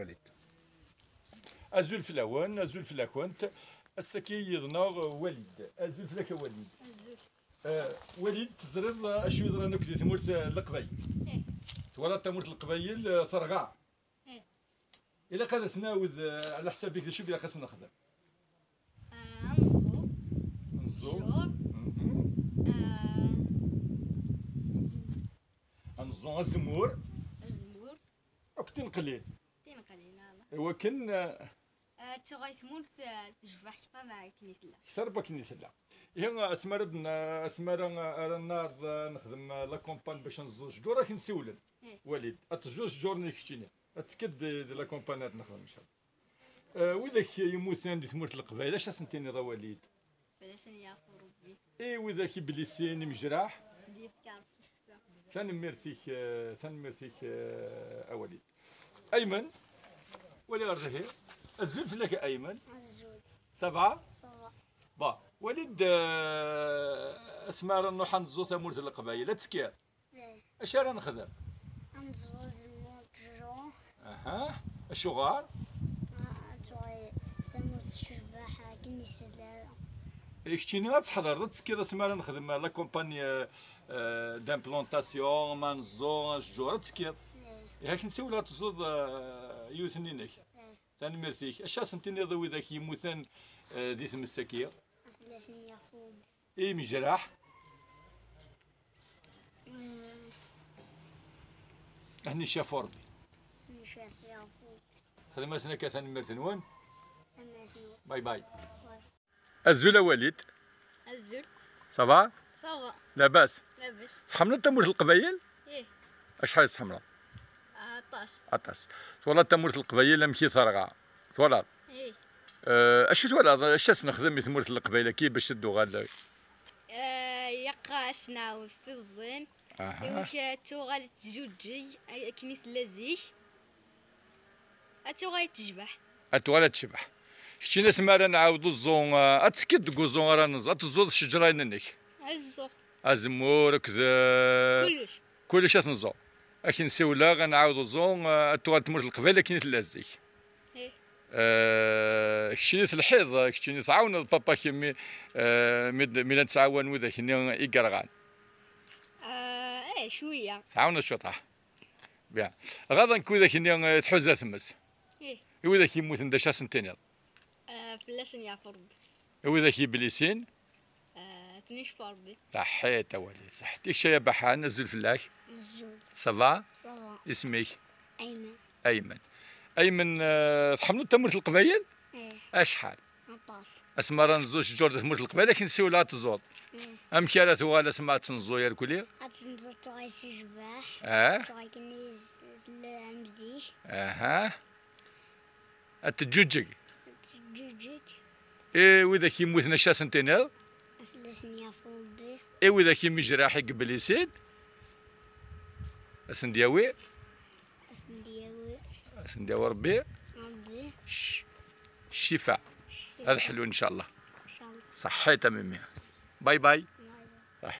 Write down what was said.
وليد ازول في الاوان ازول في الاكوانت السكي يضناغ وليد ازول في لك وليد وليد تزرد اشو يضرا نكدي تمورت القبايل ولا تمورت القبايل ثرغاع إلا قد تناوذ على حسابك شو بلا خاصنا نخدم نزو نزو الزمور وكتين قليل هو كن تغيثمون تجبح كيف ما كنيثلا كثر بكنيثلا هي اسمردنا النار نخدم لا كومبان باش نزوج جور راك نسولن وليد اتجوج جور نكشتيني اتكد لا كومبانات نخدم ان شاء الله وذاك يموت عندي ثمورت القبائل اش سنتين راه وليد باش يعرفوا ربي اي وذاك بليسين مجراح سنديف كارف ثنمر فيك وليد ايمن ولا رجعي الزلف لك ايمن سبعة با وليد اسمار نروح نزو ثمورت القبائل تسكير اش راه نخدم نزوز موترو اها الشغار سموت الشباحة كنيسة كتشيني لا تحضر تسكير اسمار نخدم لا كومباني دامبلونطاسيون ما نزو الشجور تسكير ياك نسول لا تزود يوثنينك ثاني ميرثيك اش سنتيني ضوي ذاك يموثن دي تمسكيه فلاسني يفوق اي مجراح هني شاف ربي نشاف يفوق خدمة سنة كثاني ميرثنون أما شنو باي باي الزول وليد الزول صافا صافا لاباس لاباس تحملت تمورت القبايل ايه اشحال تحملها طاس عطاس تولى تمورت القبايل مشي ثرغا تولى ايه اش تولى اش نخدم تمورت القبايل كي باش تدو غال يقاس ناوي في الزين يوك توغال تجوجي كنيث لزيك اتوغال تجبح اتولى تشبح شتي ناس مالا نعاودو الزون اتسكد كوزون راه نز اتزود الشجره ننك الزوق ازمور كذا كلش تنزو اكي نسولا غنعاودو الزون اتوغال تمورت القبايل كنيث لزيك كشتيني الحيض كشتيني تعاون بابا كيمي مي نتعاون وذاك يقرغان ايه شويه تعاون الشطح بيان غادا نكون ذاك تحوز ثمس ايه وذاك يموت نداش سنتين فلاش يعرفوا ربي وذاك يبليسين تنيش فربي صحيت وليد صحيت ديك شي بحال نزل فلاك نزول صافا صافا اسمك أيمن ايمن ايمن تحملت تمرت القبايل إيه اشحال عطاس اسمر نزوج جور تمرت القبايل لكن سولا تزود ام كالا ثوال اسمع تنزو يا الكليه أتنزل تغي سجباح تغي كنيز العمزيش اها التجوجك تجوجك اي واذا كيموت نشا سنتين فلاسني يفوق به اي واذا كيمي جراحي قبل يسيد اسندياوي اسندياوي ربي ربي الشفاء هذا حلو ان شاء الله إن شاء الله صحيت ميمي باي باي